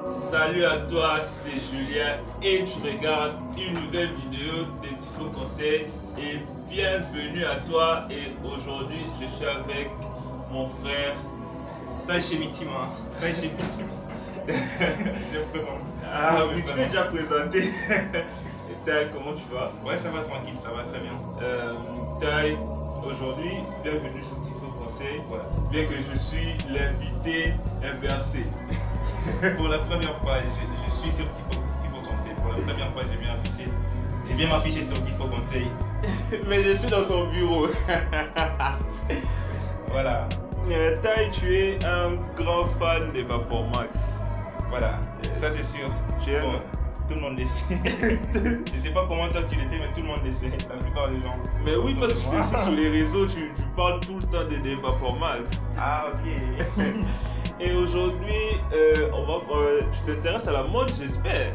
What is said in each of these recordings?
Salut à toi, c'est Julien et tu regardes une nouvelle vidéo de Tifo Conseil et bienvenue à toi. Et aujourd'hui, je suis avec mon frère Taïché Mitima. Taïché Mitima. Je me présente. Ah oui, tu t'es déjà présenté. Tai, comment tu vas? Ouais, ça va tranquille, ça va très bien. Tai, aujourd'hui, bienvenue sur Tifo Conseil. Voilà. Bien que je suis l'invité inversé. Pour la première fois, je suis sur Tifo Conseil. Pour la première fois, j'ai bien m'affiché sur Tifo Conseil. Mais je suis dans son bureau. Voilà. Tai, tu es un grand fan de Vapormax. Voilà, ça c'est sûr. Tu aimes? Bon, tout le monde le sait. Je sais pas comment toi tu le sais, mais tout le monde le sait. La plupart des gens. Mais oui, autour parce de que moi. je te suis sur les réseaux, tu parles tout le temps de Vapormax. Ah, ok. Et aujourd'hui, tu t'intéresses à la mode, j'espère.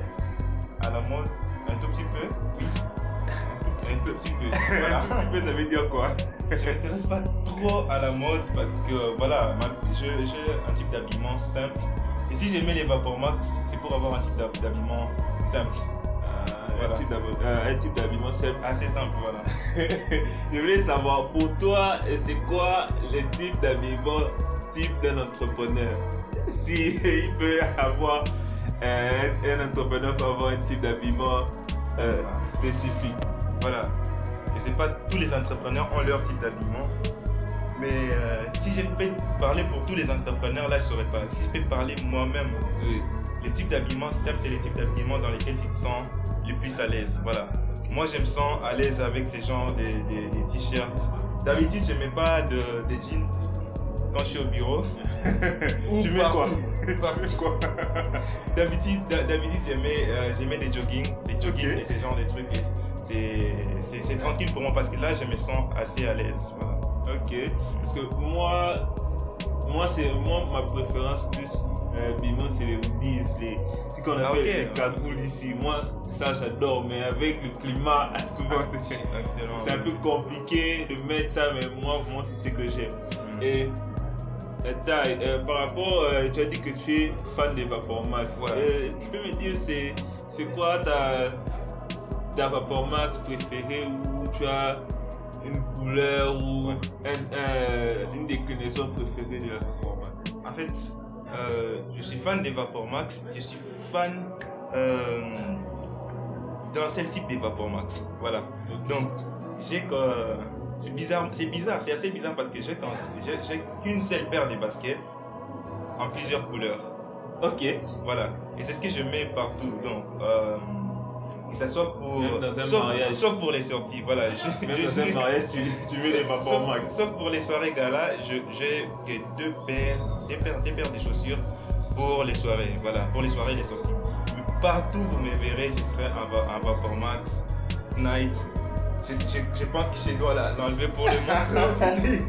À la mode, un tout petit peu. Oui. Un tout petit peu. Voilà. Un tout petit peu, ça veut dire quoi? Je m'intéresse pas trop à la mode parce que voilà, j'ai un type d'habillement simple. Et si j'aimais les Vapormax, c'est pour avoir un type d'habillement simple. Voilà. Un type d'habillement simple. Assez simple, voilà. Je voulais savoir, pour toi, c'est quoi le type d'habillement type d'un entrepreneur? Si il peut avoir un entrepreneur peut avoir un type d'habillement spécifique. Voilà. Je sais pas, tous les entrepreneurs ont leur type d'habillement. Mais si je peux parler pour tous les entrepreneurs, là je saurais pas. Si je peux parler moi-même, les types d'habillement simples, c'est les types d'habillement dans lesquels tu te sens le plus à l'aise. Voilà. Moi je me sens à l'aise avec ces genres des t-shirts. D'habitude je mets pas de jeans quand je suis au bureau. Tu mets quoi? Quoi? D'habitude je mets des jogging Okay. et ce genre de trucs. C'est tranquille pour moi parce que là je me sens assez à l'aise. Voilà. Ok, parce que moi ma préférence plus habillement c'est les hoodies, ce qu'on appelle les cagoules ici. Moi ça j'adore, mais avec le climat souvent c'est un peu compliqué de mettre ça, mais moi c'est ce que j'aime. Et Tai, par rapport, tu as dit que tu es fan de Vapormax. Ouais. Tu peux me dire c'est quoi ta Vapormax préférée, ou tu as une couleur ou une déclinaison préférée de la Vapormax? En fait, je suis fan des Vapormax. Je suis fan d'un seul type des Vapormax. Voilà. Donc, c'est bizarre, c'est assez bizarre parce que j'ai qu'une seule paire de baskets en plusieurs couleurs. Ok. Voilà. Et c'est ce que je mets partout. Donc, que ça soit pour. Même dans un mariage. Sauf pour les sorties. Voilà. Même dans un mariage, tu mets les Vapormax. Sauf pour les soirées gala, j'ai que deux paires de chaussures pour les soirées. Voilà. Pour les soirées et les sorties. Mais partout vous me verrez, je serai en Vapormax, Night. Je pense que je dois l'enlever pour le montrer.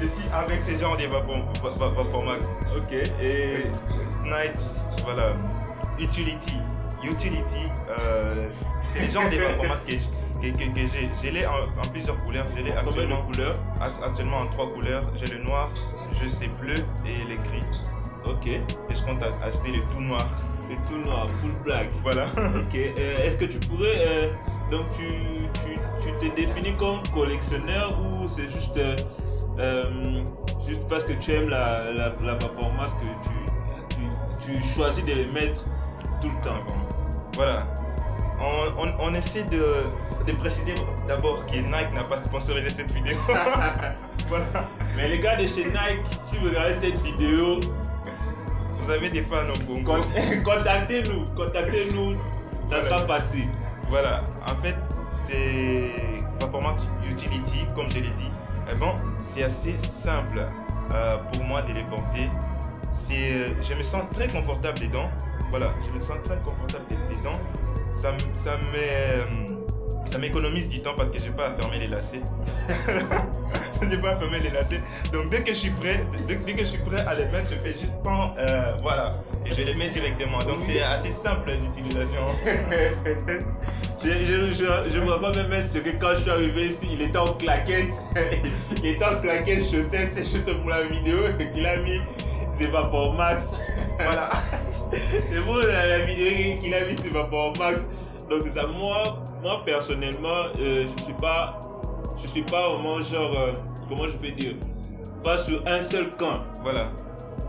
Je suis avec ces gens des Vapormax. Ok. Et Night, voilà. Utility, c'est les genres des Vapormax que j'ai. Je l'ai en plusieurs couleurs. Je l'ai actuellement en 3 couleurs. J'ai le noir, je sais bleu et les gris. Ok. Et je compte acheter le tout noir. Le tout noir, full black. Voilà. Ok. Est-ce que tu pourrais donc tu te définis comme collectionneur, ou c'est juste parce que tu aimes la Vapormax que tu choisis de les mettre tout le temps? Voilà. On essaie de préciser d'abord que Nike n'a pas sponsorisé cette vidéo. Voilà. Mais les gars de chez Nike, si vous regardez cette vidéo, vous avez des fans au Congo. Contactez-nous, ça sera facile. Voilà. En fait, c'est Vapormax Utility, comme je l'ai dit. Eh bon, c'est assez simple pour moi de les porter. Je me sens très confortable dedans. Voilà, je me sens très confortable dedans. Ça m'économise du temps parce que je n'ai pas à fermer les lacets. Je n'ai pas à fermer les lacets. Donc dès que je suis prêt à les mettre, je fais juste voilà, et je les mets directement. Donc c'est assez simple d'utilisation. Je me rappelle même que quand je suis arrivé ici, il était en claquette. Il était en claquette chaussettes, c'est juste pour la vidéo. Il a mis c'est Vapor Max. Voilà. C'est bon, la vidéo qu'il a mis, c'est Vapor Max. Donc c'est ça. Moi personnellement, je suis pas vraiment genre, comment je peux dire, pas sur un seul camp. Voilà.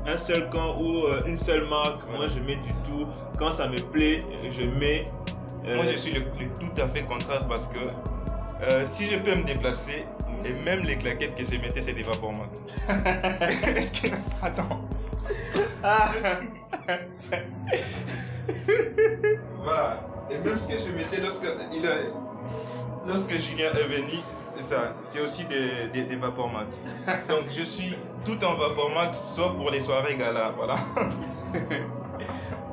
Un seul camp ou une seule marque. Voilà. Moi je mets du tout. Quand ça me plaît, je mets. Moi je suis le tout à fait contraire parce que si je peux me déplacer, et même les claquettes que je mettais, c'est des Vapor Max. Est-ce que... Attends. Voilà. Et même ce que je mettais lorsque Julien est venu, c'est ça. C'est aussi des Vapor Max. Donc je suis tout en Vapor Max, sauf pour les soirées gala. Voilà.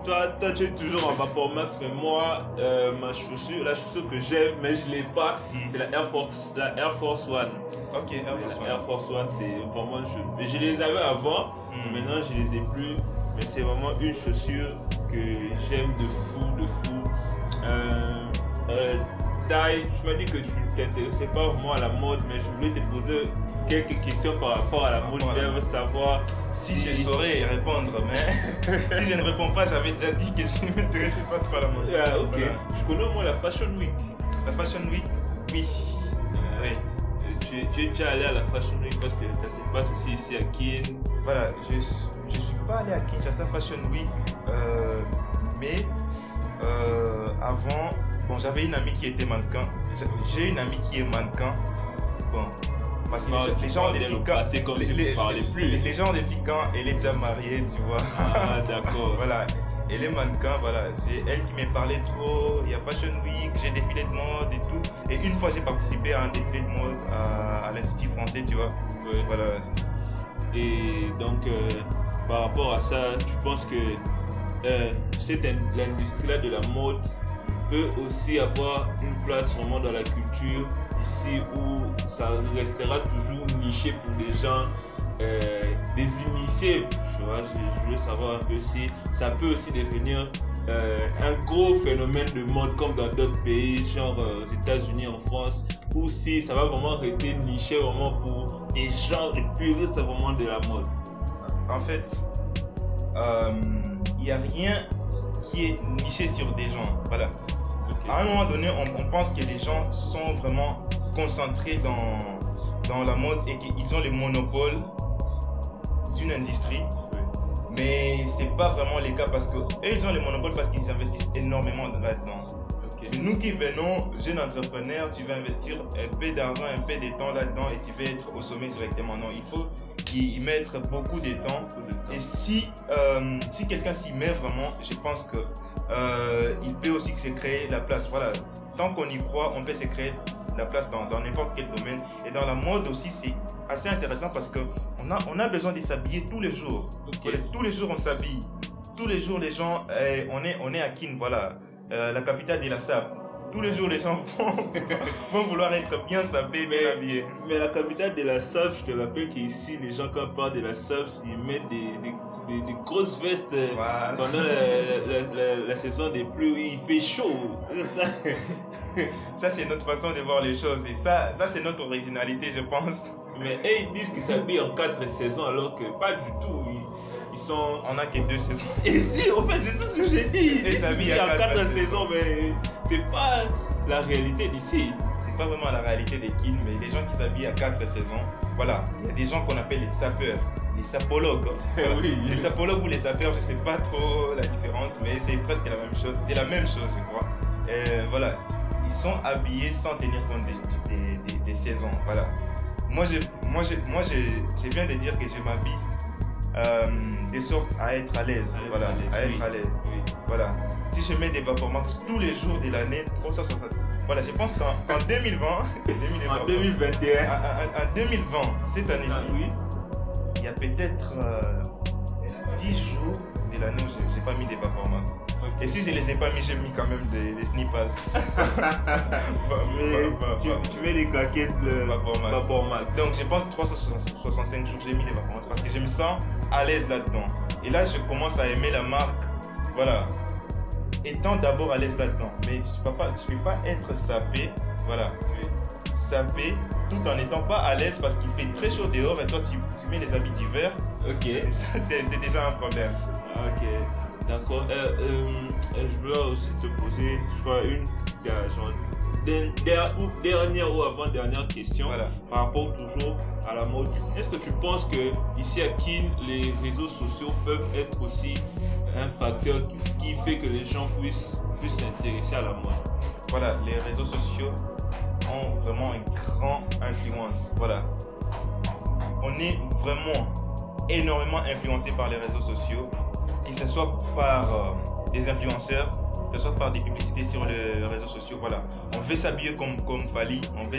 Toi, tu es toujours en Vapor Max, mais moi, la chaussure que j'aime, mais je l'ai pas, c'est la Air Force One. Ok, Air Force One, c'est vraiment une chaussure. Je les avais avant, maintenant je les ai plus, mais c'est vraiment une chaussure que j'aime de fou. Taille, tu m'as dit que tu t'intéressais pas vraiment à la mode, mais je voulais te poser quelques questions par rapport à la mode. Je veux savoir si je saurais répondre, mais si je ne réponds pas, j'avais déjà dit que je ne m'intéressais pas trop à la mode. Ok, voilà. Je connais au moins la Fashion Week. La Fashion Week, oui. Oui. Tu es déjà allé à la Fashion Week parce que ça se passe aussi ici à Kin. Voilà, je suis pas allé à Kinshasa Fashion Week, mais avant, bon, j'avais une amie qui était mannequin. J'ai une amie qui est mannequin. Bon, parce que les gens des Ficans, c'est comme si vous parlez plus. Les gens des Ficans, elle est déjà mariée, tu vois. Ah, d'accord. Voilà, elle est mannequin, voilà. C'est elle qui m'a parlé trop. Il y a Fashion Week, j'ai défilé de mode et tout. Et une fois, j'ai participé à un défilé de mode à l'Institut français, tu vois. Ouais. Voilà. Et donc, par rapport à ça, tu penses que l'industrie-là de la mode peut aussi avoir une place vraiment dans la culture ici où ça restera toujours niché pour des gens, des initiés, tu vois. Je voulais savoir un peu si ça peut aussi devenir un gros phénomène de mode comme dans d'autres pays, genre aux États-Unis, en France, ou si ça va vraiment rester niché vraiment pour des gens, les puristes vraiment de la mode. En fait, il n'y a rien qui est niché sur des gens. Voilà. Okay. À un moment donné, on pense que les gens sont vraiment concentrés dans la mode et qu'ils ont le monopole d'une industrie. Oui. Mais c'est pas vraiment le cas parce que eux, ils ont le monopole parce qu'ils investissent énormément là-dedans. Okay. Nous qui venons, jeunes entrepreneurs, tu veux investir un peu d'argent, un peu de temps là-dedans et tu veux être au sommet directement. Non, il faut y mettre beaucoup de temps. Et si quelqu'un s'y met vraiment, je pense que il peut aussi se créer la place. Voilà. Tant qu'on y croit, on peut se créer la place dans n'importe quel domaine. Et dans la mode aussi, c'est assez intéressant parce qu'on a besoin de s'habiller tous les jours. Okay. Tous les jours, on s'habille. Tous les jours, les gens, on est à Kin, voilà, la capitale de la SAP. Tous les jours, les gens vont vouloir être bien sapés, bien habillés. Mais la capitale de la SAP, je te rappelle qu'ici, les gens, quand parlent de la SAP, ils mettent des grosses vestes voilà. Pendant la saison des pluies, il fait chaud. Ça, c'est notre façon de voir les choses. Et ça c'est notre originalité, je pense. Mais ils disent qu'ils s'habillent en 4 saisons, alors que pas du tout. Ils sont... On n'a que 2 saisons. Et si, en fait, c'est tout ce que j'ai dit. Ils s'habillent en 4 saisons, mais c'est pas la réalité d'ici. C'est pas vraiment la réalité des Kin, mais les gens qui s'habillent à 4 saisons, voilà. Il y a des gens qu'on appelle les sapeurs, les sapologues. Voilà. Oui, les sapologues ou les sapeurs, je sais pas trop la différence, mais c'est presque la même chose. C'est la même chose, je crois. Voilà. Ils sont habillés sans tenir compte des saisons. Voilà. Moi, je viens de dire que je m'habille de sorte à être à l'aise. Voilà, à être à l'aise. Oui. Voilà. Si je mets des Vapor Max tous les jours de l'année, voilà, je pense qu'en 2020, en 2021, en 2020, cette année-ci, oui, il y a peut-être 10 jours de l'année où je n'ai pas mis des Vapor Max. Okay. Et si je les ai pas mis, j'ai mis quand même des sneakers. Tu mets des claquettes Vapor Max. Donc je pense 365 jours j'ai mis des Vapor Max parce que je me sens à l'aise là-dedans. Et là je commence à aimer la marque. Voilà. Étant d'abord à l'aise là-dedans. Mais tu peux pas être sapé. Voilà. saper tout en n'étant pas à l'aise parce qu'il fait très chaud dehors et toi tu mets les habits d'hiver. Ok. Et ça, c'est déjà un problème. Ok, d'accord. Je voulais aussi te poser, je crois, une dernière ou avant-dernière question, Voilà. par rapport toujours à la mode. Est-ce que tu penses que ici à Kin, les réseaux sociaux peuvent être aussi un facteur qui fait que les gens puissent plus s'intéresser à la mode? Voilà, les réseaux sociaux ont vraiment une grande influence. Voilà. On est vraiment énormément influencé par les réseaux sociaux, que ce soit par des influenceurs, que ce soit par des publicités sur les réseaux sociaux. Voilà. On veut s'habiller comme Fally, on veut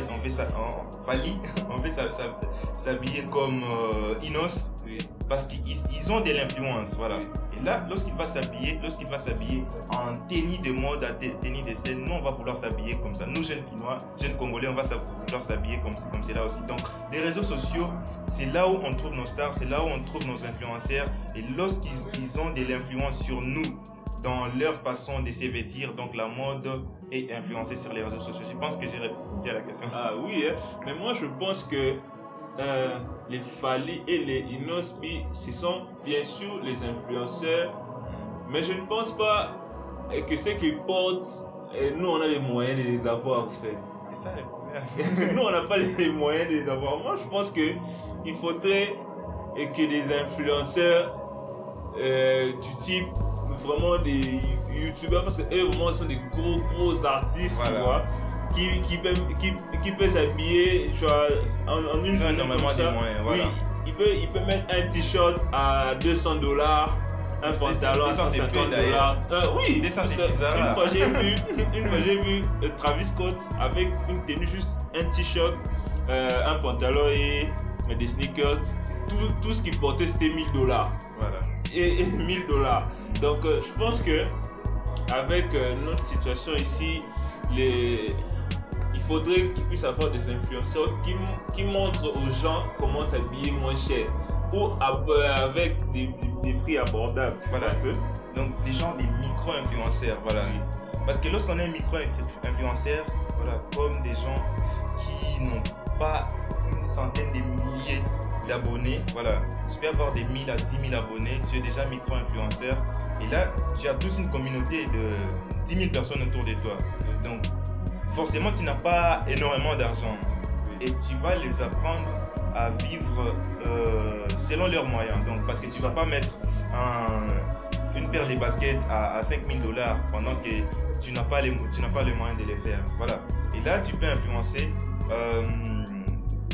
s'habiller comme Inos, Oui. parce qu'ils ont de l'influence. Voilà. Oui. Et là, lorsqu'il va s'habiller en tenue de mode, en tenue de scène, nous on va vouloir s'habiller comme ça. Nous, jeunes Pinois, jeunes Congolais, on va vouloir s'habiller comme cela aussi. Donc, les réseaux sociaux, c'est là où on trouve nos stars, c'est là où on trouve nos influenceurs. Et lorsqu'ils ont de l'influence sur nous, dans leur façon de se vêtir, donc la mode est influencée sur les réseaux sociaux. Je pense que j'ai répondu à la question. Ah oui, hein. Mais moi je pense que les Fally et les Inosbi, ce sont bien sûr les influenceurs, mais je ne pense pas que ceux qui portent, nous on a les moyens de les avoir en fait. C'est ça le problème. Nous on n'a pas les moyens de les avoir. Moi je pense que il faudrait que les influenceurs du type vraiment des youtubeurs, parce que eux vraiment sont des gros artistes, Voilà. tu vois, qui peut s'habiller en une journée énormément comme ça. de moyens, voilà. Oui, il peut mettre un t-shirt à $200, un pantalon à $150. Oui, Des parce que bizarre. une fois j'ai vu Travis Scott avec une tenue, juste un t-shirt, un pantalon et des sneakers. Tout ce qu'il portait c'était $1000. Voilà. Et $1000. Donc je pense que avec notre situation ici, il faudrait qu'il puisse avoir des influenceurs qui montrent aux gens comment s'habiller moins cher ou avec des prix abordables. Voilà. Donc des gens, des micro-influenceurs, voilà. Parce que lorsqu'on est micro-influenceur, voilà, comme des gens qui n'ont pas une centaine de milliers d'abonnés, voilà, tu peux avoir des 1000 à 10 000 abonnés, tu es déjà micro-influenceur et là tu as plus une communauté de 10 000 personnes autour de toi. Donc forcément tu n'as pas énormément d'argent et tu vas les apprendre à vivre selon leurs moyens. Donc parce que tu vas pas mettre une paire de baskets à $5 000 pendant que tu n'as pas les moyens de les faire. Voilà. Et là tu peux influencer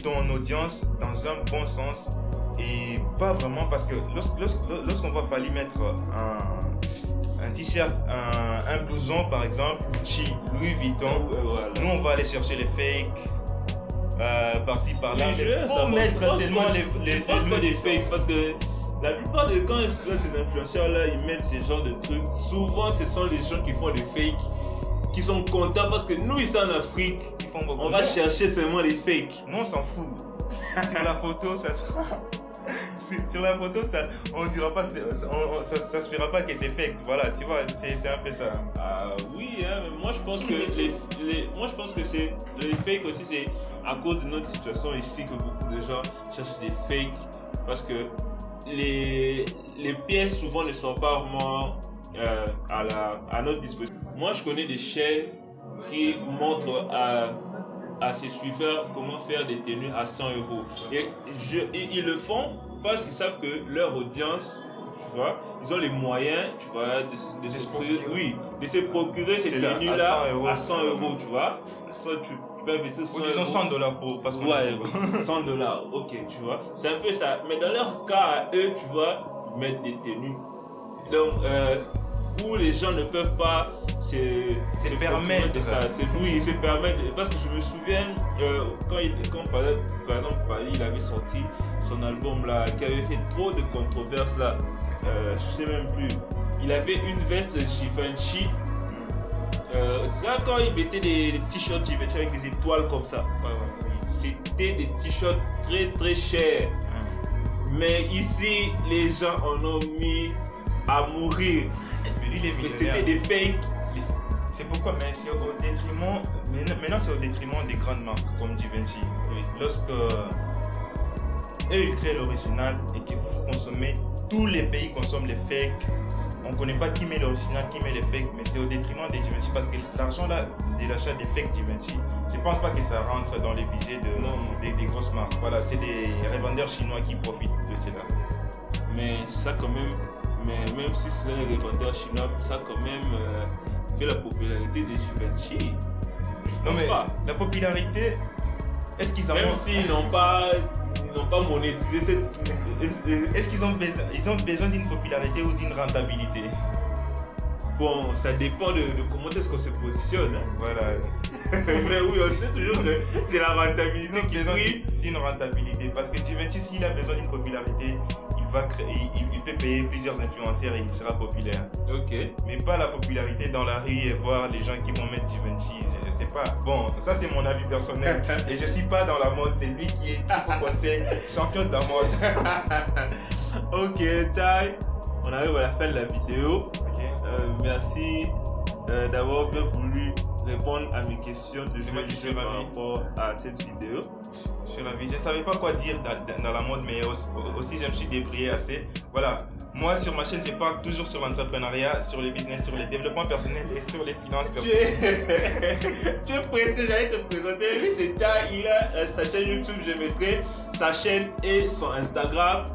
ton audience dans un bon sens et pas vraiment, parce que lorsqu'on va falloir mettre un t-shirt, un blouson par exemple, Gucci, Louis Vuitton, Voilà. nous on va aller chercher les fakes par-ci par-là. Oui, Pour mettre seulement les pas des fakes, parce que la plupart des quand ces influenceurs là ils mettent ce genre de trucs, souvent ce sont les gens qui font des fakes qui sont contents, parce que nous ici en Afrique on va chercher seulement les fakes. Nous on s'en fout. Sur la photo ça sera sur la photo ça on dira pas que ça se fera pas que c'est fake. Voilà, tu vois, c'est un peu ça. Ah oui, hein, mais moi je pense que c'est les fakes aussi, c'est à cause de notre situation ici que beaucoup de gens cherchent des fakes, parce que les pièces souvent ne sont pas vraiment à notre disposition. Moi je connais des chaînes qui montrent à ses suiveurs comment faire des tenues à 100 €. Et ils le font parce qu'ils savent que leur audience, tu vois, ils ont les moyens, tu vois, de se procurer ces tenues-là à 100 €, tu vois. Ça, tu peux investir 100 €. $100 pour, parce que ouais, $100, ok, tu vois. C'est un peu ça. Mais dans leur cas, eux, tu vois, ils mettent des tenues. Donc, où les gens ne peuvent pas se permettre de ça. Ils se permettent, parce que je me souviens quand par exemple il avait sorti son album là, qui avait fait trop de controverses là, je sais même plus. Il avait une veste Givenchy. Là quand il mettait des t-shirts Givenchy avec des étoiles comme ça, c'était des t-shirts très très chers. Mais ici les gens en ont mis à mourir. Mais c'était des fakes. C'est pourquoi, mais c'est au détriment. Maintenant, c'est au détriment des grandes marques comme Givenchy. Oui. Lorsque eux ils créent l'original et que vous consommez, tous les pays consomment les fakes. On ne connaît pas qui met l'original, qui met les fakes, mais c'est au détriment des Givenchy parce que l'argent là de l'achat des fakes Givenchy, je ne pense pas que ça rentre dans les budgets des grosses marques. Voilà, c'est des revendeurs chinois qui profitent de cela. Mais ça quand même, même si c'est les revendeurs chinois, ça quand même fait la popularité des Givenchy. Non mais la popularité, est-ce qu'ils en même ont... s'ils n'ont pas monétisé cette... Est-ce qu'ils ont besoin d'une popularité ou d'une rentabilité? Bon, ça dépend de comment est-ce qu'on se positionne. Voilà. Mais oui, on sait toujours que c'est la rentabilité qui prime. D'une rentabilité. Parce que Givenchy, s'il a besoin d'une popularité, il peut payer plusieurs influenceurs et il sera populaire. Ok. Mais pas la popularité dans la rue et voir les gens qui vont mettre Givenchy, je ne sais pas. Bon, ça c'est mon avis personnel. Et je suis pas dans la mode, c'est lui qui est champion de la mode. Ok, Tai, on arrive à la fin de la vidéo. Okay. Merci d'avoir bien voulu répondre à mes questions de par rapport à cette vidéo. Je ne savais pas quoi dire dans la mode, mais aussi je me suis débrouillé assez. Voilà, moi sur ma chaîne, je parle toujours sur l'entrepreneuriat, sur le business, sur le développement personnel et sur les finances personnelles. Tu es pressé, j'allais te présenter. Lui, c'est Tai, il a sa chaîne YouTube, je mettrai sa chaîne et son Instagram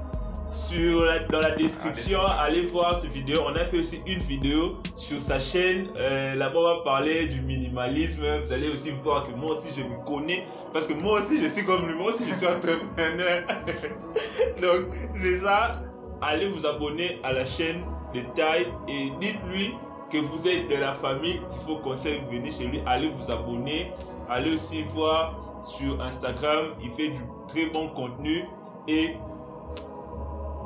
dans la description. Allez voir cette vidéo. On a fait aussi une vidéo sur sa chaîne. Là-bas, on va parler du minimalisme. Vous allez aussi voir que moi aussi, je me connais. Parce que moi aussi, je suis comme lui. Moi aussi, je suis entrepreneur. Donc, c'est ça. Allez vous abonner à la chaîne de Tai et dites-lui que vous êtes de la famille. S'il faut conseil, venez chez lui. Allez vous abonner. Allez aussi voir sur Instagram. Il fait du très bon contenu. Et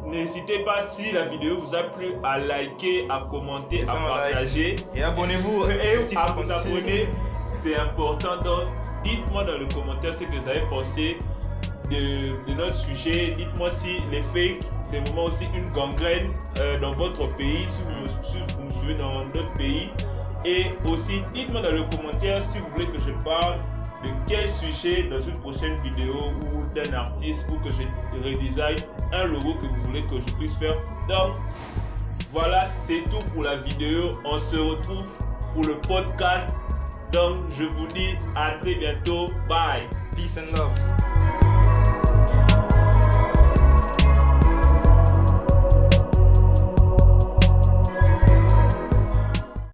n'hésitez pas, si la vidéo vous a plu, à liker, à commenter, à partager. Et abonnez-vous. Et à vous abonner, c'est important. Donc, dites-moi dans les commentaires ce que vous avez pensé de notre sujet. Dites-moi si les fakes, c'est vraiment aussi une gangrène dans votre pays, si vous me suivez dans d'autres pays. Et aussi, dites-moi dans les commentaires si vous voulez que je parle de quel sujet dans une prochaine vidéo ou d'un artiste ou que je redesign un logo que vous voulez que je puisse faire. Donc voilà, c'est tout pour la vidéo. On se retrouve pour le podcast. Donc je vous dis à très bientôt. Bye. Peace and love.